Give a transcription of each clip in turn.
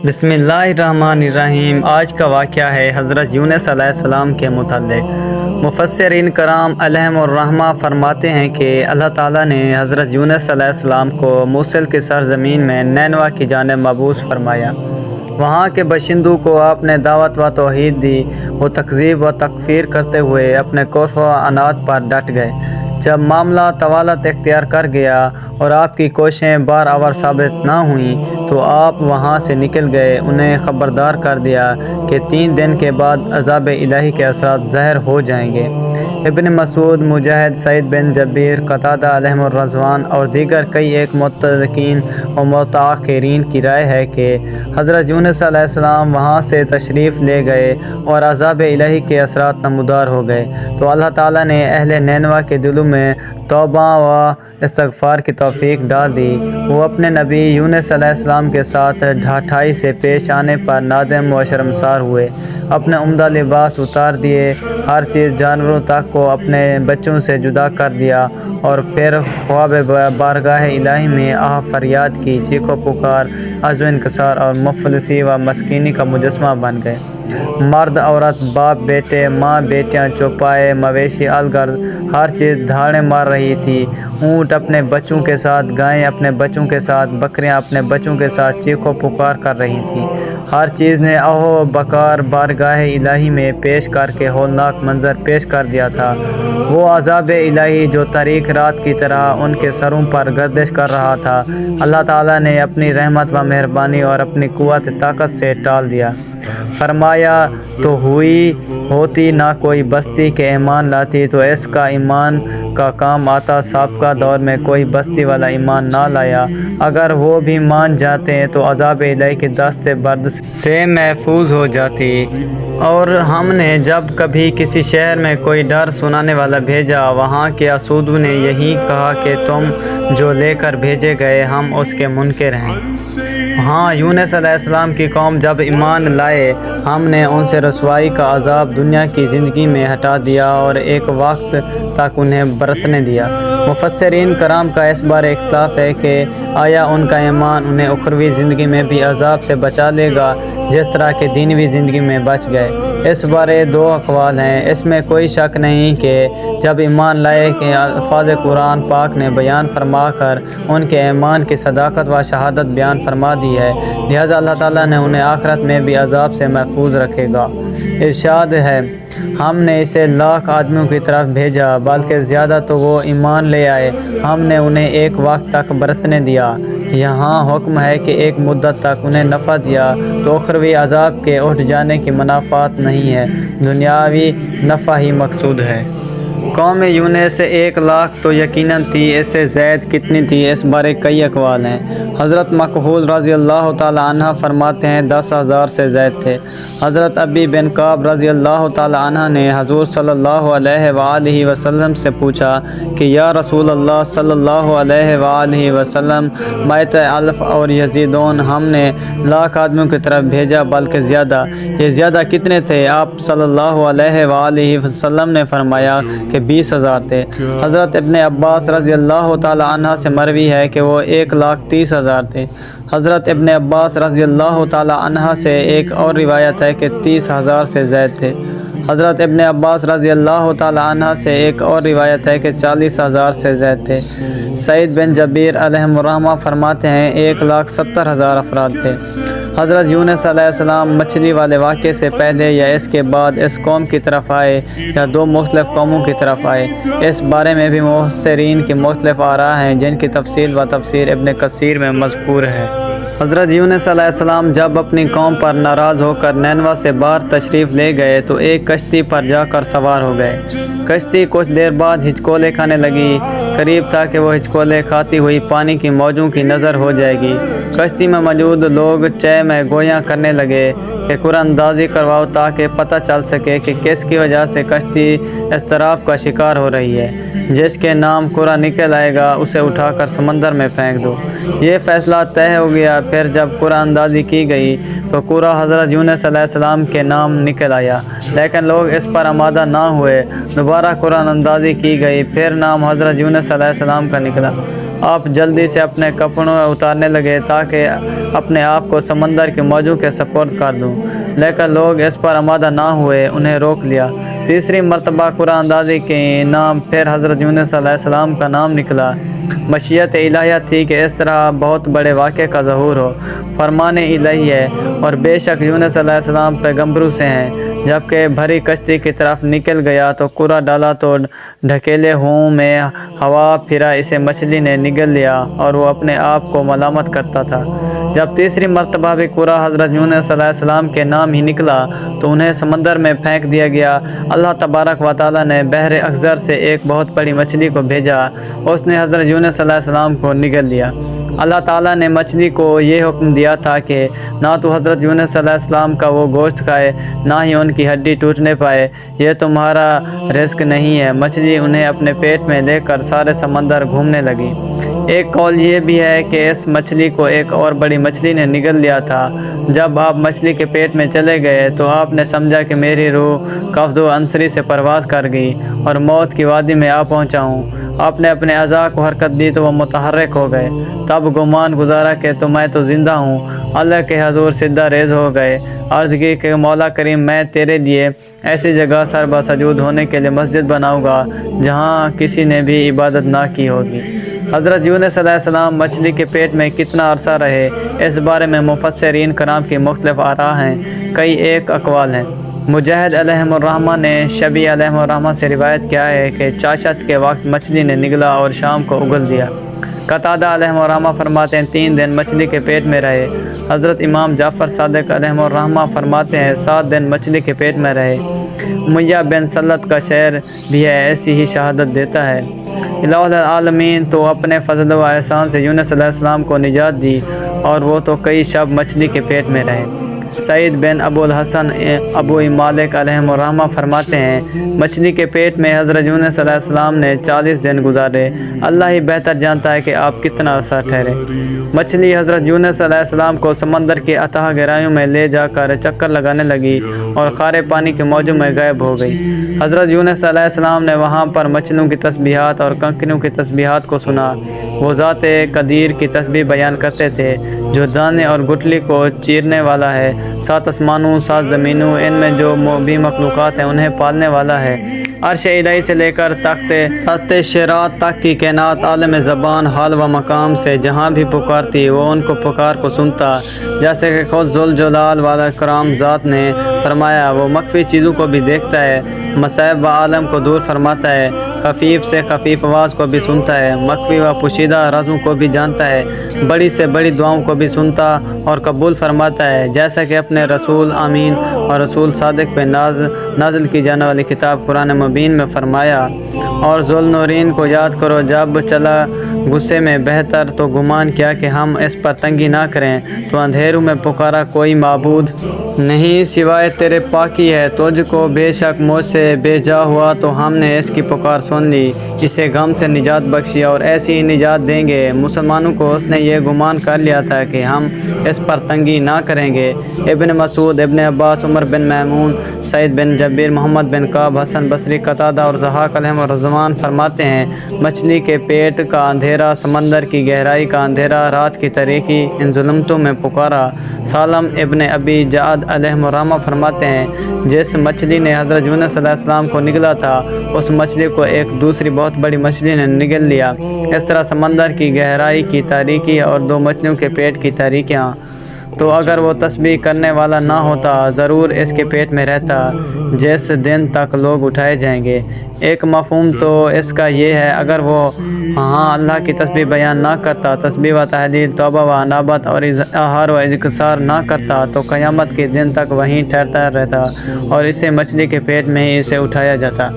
بسم اللہ الرحمن الرحیم۔ آج کا واقعہ ہے حضرت یونس علیہ السلام کے متعلق۔ مفسرین کرام علیہم الرحمہ فرماتے ہیں کہ اللہ تعالیٰ نے حضرت یونس علیہ السلام کو موصل کی سرزمین میں نینوا کی جانب مبعوث فرمایا۔ وہاں کے باشندوں کو آپ نے دعوت و توحید دی۔ وہ تکذیب و تکفیر کرتے ہوئے اپنے کفر و عناد پر ڈٹ گئے۔ جب معاملہ طوالت اختیار کر گیا اور آپ کی کوششیں بارآور ثابت نہ ہوئیں تو آپ وہاں سے نکل گئے۔ انہیں خبردار کر دیا کہ 3 دن کے بعد عذاب الہی کے اثرات ظاہر ہو جائیں گے۔ ابن مسعود، مجاہد، سعید بن جبیر، قتادہ علیہم الرضوان اور دیگر کئی ایک محققین و متأخرین کی رائے ہے کہ حضرت یونس علیہ السلام وہاں سے تشریف لے گئے اور عذاب الہی کے اثرات نمودار ہو گئے تو اللہ تعالیٰ نے اہل نینوا کے دلوں میں توبہ و استغفار کی توفیق ڈال دی۔ وہ اپنے نبی یونس علیہ السلام کے ساتھ ڈھٹائی سے پیش آنے پر نادم و شرمسار ہوئے، اپنے عمدہ لباس اتار دیے، ہر چیز جانوروں تک کو اپنے بچوں سے جدا کر دیا اور پھر خواب بارگاہ الہی میں آہ فریاد کی، چیخ و پکار، عجز و انکسار اور مفلسی و مسکینی کا مجسمہ بن گئے۔ مرد، عورت، باپ، بیٹے، ماں، بیٹیاں، چوپائے، مویشی، الغرض ہر چیز دھاڑیں مار رہی تھی۔ اونٹ اپنے بچوں کے ساتھ، گائیں اپنے بچوں کے ساتھ، بکریاں اپنے بچوں کے ساتھ چیخ و پکار کر رہی تھیں۔ ہر چیز نے آہ و بکار بارگاہ الہی میں پیش کر کے ہولناک منظر پیش کر دیا تھا۔ وہ عذاب الہی جو تاریک رات کی طرح ان کے سروں پر گردش کر رہا تھا، اللہ تعالیٰ نے اپنی رحمت و مہربانی اور اپنی قوت طاقت سے ٹال دیا۔ فرمایا تو ہوتی نہ کوئی بستی کے ایمان لاتی تو اس کا ایمان کا کام آتا۔ سابقہ دور میں کوئی بستی والا ایمان نہ لایا، اگر وہ بھی مان جاتے تو عذاب الہی کے دست برد سے محفوظ ہو جاتی۔ اور ہم نے جب کبھی کسی شہر میں کوئی ڈر سنانے والا بھیجا، وہاں کے اسودوں نے یہی کہا کہ تم جو لے کر بھیجے گئے ہم اس کے منکر ہیں۔ ہاں، یونس علیہ السلام کی قوم جب ایمان لائے، ہم نے ان سے رسوائی کا عذاب دنیا کی زندگی میں ہٹا دیا اور ایک وقت تک انہیں برتنے دیا۔ مفسرین کرام کا اس بارے اختلاف ہے کہ آیا ان کا ایمان انہیں اخروی زندگی میں بھی عذاب سے بچا لے گا جس طرح کہ دینوی زندگی میں بچ گئے۔ اس بارے 2 اقوال ہیں۔ اس میں کوئی شک نہیں کہ جب ایمان لائے کہ الفاظ قرآن پاک نے بیان فرما کر ان کے ایمان کی صداقت و شہادت بیان فرما دی ہے، لہذا اللہ تعالیٰ نے انہیں آخرت میں بھی عذاب سے محفوظ رکھے گا۔ ارشاد ہے، ہم نے اسے لاکھ آدمیوں کی طرف بھیجا، بلکہ زیادہ تو وہ ایمان لے آئے، ہم نے انہیں ایک وقت تک برتنے دیا۔ یہاں حکم ہے کہ ایک مدت تک انہیں نفع دیا تو اخروی عذاب کے اٹھ جانے کی منافات نہیں ہے، دنیاوی نفع ہی مقصود ہے۔ قوم یونس 1 لاکھ تو یقیناً تھی، اس سے زائد کتنی تھی اس بارے کئی اقوال ہیں۔ حضرت مکحول رضی اللہ تعالی عنہ فرماتے ہیں 10,000 سے زائد تھے۔ حضرت ابی بن کعب رضی اللہ تعالی عنہ نے حضور صلی اللہ علیہ وآلہ وسلم سے پوچھا کہ یا رسول اللہ صلی اللہ علیہ وآلہ وسلم، مائت الف اور یزیدون، ہم نے لاکھ آدمیوں کی طرف بھیجا بلکہ زیادہ، یہ زیادہ کتنے تھے؟ آپ صلی اللہ علیہ وآلہ وسلم نے فرمایا کہ 20,000 تھے۔ حضرت ابن عباس رضی اللہ تعالی عنہ سے مروی ہے کہ وہ 1,30,000 تھے۔ حضرت ابن عباس رضی اللہ تعالی عنہ سے ایک اور روایت ہے کہ 30,000 سے زائد تھے۔ حضرت ابن عباس رضی اللہ تعالی عنہ سے ایک اور روایت ہے کہ 40,000 سے زائد تھے۔ سعید بن جبیر علیہم الرحمہ فرماتے ہیں 1,70,000 افراد تھے۔ حضرت یونس علیہ السلام مچھلی والے واقعے سے پہلے یا اس کے بعد اس قوم کی طرف آئے یا 2 مختلف قوموں کی طرف آئے، اس بارے میں بھی مفسرین کی مختلف آراء ہیں جن کی تفصیل و تفسیر ابن کثیر میں مذکور ہے۔ حضرت یونس علیہ السلام جب اپنی قوم پر ناراض ہو کر نینوا سے باہر تشریف لے گئے تو ایک کشتی پر جا کر سوار ہو گئے۔ کشتی کچھ دیر بعد ہچکولے کھانے لگی، قریب تھا کہ وہ ہچکولے کھاتی ہوئی پانی کی موجوں کی نظر ہو جائے گی۔ کشتی میں موجود لوگ چے میں گویاں کرنے لگے کہ قرآن اندازی کرواؤ تاکہ پتہ چل سکے کہ کس کی وجہ سے کشتی اضطراب کا شکار ہو رہی ہے۔ جس کے نام قرآن نکل آئے گا اسے اٹھا کر سمندر میں پھینک دو۔ یہ فیصلہ طے ہو گیا۔ پھر جب قرآن اندازی کی گئی تو قرآن حضرت یونس علیہ السلام کے نام نکل آیا، لیکن لوگ اس پر آمادہ نہ ہوئے۔ دوبارہ قرآن اندازی کی گئی، پھر نام حضرت یونس علیہ السلام کا نکلا۔ آپ جلدی سے اپنے کپڑوں اتارنے لگے تاکہ اپنے آپ کو سمندر کے موجوں کے سپرد کر دوں، لیکن لوگ اس پر آمادہ نہ ہوئے، انہیں روک لیا۔ تیسری مرتبہ قرآن اندازی کے نام پھر حضرت یونس علیہ السلام کا نام نکلا۔ مشیت الہیہ تھی کہ اس طرح بہت بڑے واقعے کا ظہور ہو، فرمان الہی ہے، اور بے شک یونس علیہ السلام پیغمبروں سے ہیں۔ جبکہ بھری کشتی کی طرف نکل گیا تو قرا ڈالا تو ڈھکیلے ہوں میں ہوا پھرا، اسے مچھلی نے نگل لیا اور وہ اپنے آپ کو ملامت کرتا تھا۔ جب تیسری مرتبہ بھی قرا حضرت یونس علیہ السلام کے نام ہی نکلا تو انہیں سمندر میں پھینک دیا گیا۔ اللہ تبارک و تعالیٰ نے بحر اخضر سے ایک بہت بڑی مچھلی کو بھیجا، اس نے حضرت یونس علیہ السلام کو نگل لیا۔ اللہ تعالیٰ نے مچھلی کو یہ حکم دیا تھا کہ نہ تو حضرت یونس علیہ السلام کا وہ گوشت کھائے، نہ ہی ان کی ہڈی ٹوٹنے پائے، یہ تمہارا رزق نہیں ہے۔ مچھلی انہیں اپنے پیٹ میں لے کر سارے سمندر گھومنے لگی۔ ایک قول یہ بھی ہے کہ اس مچھلی کو ایک اور بڑی مچھلی نے نگل لیا تھا۔ جب آپ مچھلی کے پیٹ میں چلے گئے تو آپ نے سمجھا کہ میری روح قفز و انصری سے پرواز کر گئی اور موت کی وادی میں آ پہنچا ہوں۔ آپ نے اپنے اعضاء کو حرکت دی تو وہ متحرک ہو گئے، تب گمان گزارا کہ میں تو زندہ ہوں۔ اللہ کے حضور سجدہ ریز ہو گئے، عرض کی کہ مولا کریم، میں تیرے لیے ایسی جگہ سر بسجود ہونے کے لیے مسجد بناؤں گا جہاں کسی نے بھی عبادت نہ کی ہوگی۔ حضرت یونس علیہ السلام مچھلی کے پیٹ میں کتنا عرصہ رہے، اس بارے میں مفسرین کرام کی مختلف آراء ہیں، کئی ایک اقوال ہیں۔ مجاہد علیہ الرحمہ نے شبی علیہ الرحمہ سے روایت کیا ہے کہ چاشت کے وقت مچھلی نے نگلا اور شام کو اگل دیا۔ قتادہ علیہ الرحمہ فرماتے ہیں 3 دن مچھلی کے پیٹ میں رہے۔ حضرت امام جعفر صادق علیہ الرحمہ فرماتے ہیں 7 دن مچھلی کے پیٹ میں رہے۔ امیہ بن سلت کا شعر بھی ہے، ایسی ہی شہادت دیتا ہے۔ الہ العالمین تو اپنے فضل و احسان سے یونس علیہ السلام کو نجات دی اور وہ تو کئی شب مچھلی کے پیٹ میں رہے۔ سعید بن ابو الحسن ابو مالک علیہ الرحمہ فرماتے ہیں مچھلی کے پیٹ میں حضرت یونس علیہ السلام نے 40 دن گزارے، اللہ ہی بہتر جانتا ہے کہ آپ کتنا عرصہ ٹھہرے۔ مچھلی حضرت یونس علیہ السلام کو سمندر کی اتھاہ گہرائیوں میں لے جا کر چکر لگانے لگی اور خارے پانی کے موجوں میں غائب ہو گئی۔ حضرت یونس علیہ السلام نے وہاں پر مچھلیوں کی تسبیحات اور کنکریوں کی تسبیحات کو سنا۔ وہ ذات قدیر کی تسبیح بیان کرتے تھے جو دانے اور گٹلی کو چیرنے والا ہے، 7 آسمانوں 7 زمینوں، ان میں جو بھی مخلوقات ہیں انہیں پالنے والا ہے۔ عرش الہی سے لے کر تخت شیرات تک کی کائنات عالم زبان حال و مقام سے جہاں بھی پکارتی وہ ان کو پکار کو سنتا، جیسے کہ خود ذوالجلال والاکرام ذات نے فرمایا وہ مخفی چیزوں کو بھی دیکھتا ہے، مصائب و عالم کو دور فرماتا ہے، خفیف سے خفیف آواز کو بھی سنتا ہے، مخفی و پوشیدہ رازوں کو بھی جانتا ہے، بڑی سے بڑی دعاؤں کو بھی سنتا اور قبول فرماتا ہے، جیسا کہ اپنے رسول امین اور رسول صادق پہ نازل کی جانے والی کتاب قرآن مبین میں فرمایا۔ اور ذوالنورین کو یاد کرو جب چلا غصے میں بہتر تو گمان کیا کہ ہم اس پر تنگی نہ کریں، تو اندھیروں میں پکارا کوئی معبود نہیں سوائے تیرے پاکی ہے، تجھ کو بے شک مجھ سے بے جا ہوا تو ہم نے اس کی پکار سن لی، اسے غم سے نجات بخشی اور ایسی ہی نجات دیں گے۔ مسلمانوں کو اس نے یہ گمان کر لیا تھا کہ ہم اس پر تنگی نہ کریں گے۔ ابن مسعود، ابن عباس، عمر بن میمون، سعید بن جبیر، محمد بن کعب، حسن بصری، قتادہ اور ضحاک علیہ الرحمہ فرماتے ہیں مچھلی کے پیٹ کا اندھیرا، سمندر کی گہرائی کا اندھیرا، رات کی تاریکی، ان ظلمتوں میں پکارا۔ سالم ابن ابی جعد علیہ الرحمہ فرماتے ہیں جس مچھلی نے حضرت یونس علیہ السلام کو نگلا تھا اس مچھلی کو ایک دوسری بہت بڑی مچھلی نے نگل لیا۔ اس طرح سمندر کی گہرائی کی تاریکی اور 2 مچھلیوں کے پیٹ کی تاریکیاں، تو اگر وہ تسبیح کرنے والا نہ ہوتا ضرور اس کے پیٹ میں رہتا جس دن تک لوگ اٹھائے جائیں گے۔ ایک مفہوم تو اس کا یہ ہے اگر وہ اللہ کی تسبیح بیان نہ کرتا، تسبیح و تحلیل، توبہ و انابت اور اظہار و اذکار نہ کرتا تو قیامت کے دن تک وہیں ٹھہرتا رہتا اور اسے مچھلی کے پیٹ میں ہی اسے اٹھایا جاتا۔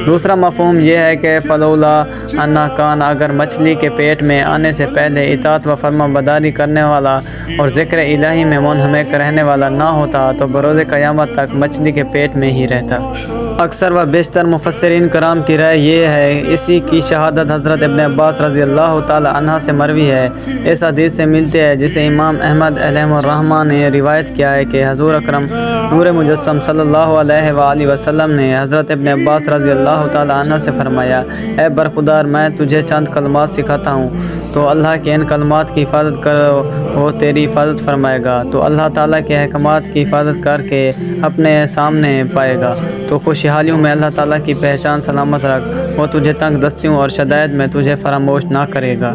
دوسرا مفہوم یہ ہے کہ فلولا انا کان، اگر مچھلی کے پیٹ میں آنے سے پہلے اطاعت و فرما برداری کرنے والا اور ذکر الہی میں منہمک رہنے والا نہ ہوتا تو بروز قیامت تک مچھلی کے پیٹ میں ہی رہتا۔ اکثر و بیشتر مفسرین کرام کی رائے یہ ہے، اسی کی شہادت حضرت ابن عباس رضی اللہ تعالی عنہ سے مروی ہے، اس حدیث سے ملتی ہے جسے امام احمد علیہ الرحمہ نے روایت کیا ہے کہ حضور اکرم نور مجسم صلی اللہ علیہ وآلہ وسلم نے حضرت ابن عباس رضی اللہ تعالی عنہ سے فرمایا، اے برخودار، میں تجھے چند کلمات سکھاتا ہوں، تو اللہ کے ان کلمات کی حفاظت کرو، وہ تیری حفاظت فرمائے گا، تو اللہ تعالیٰ کے احکامات کی حفاظت کر کے اپنے سامنے پائے گا، تو خوشحالیوں میں اللہ تعالیٰ کی پہچان سلامت رکھ، وہ تجھے تنگ دستیوں اور شدائد میں تجھے فراموش نہ کرے گا۔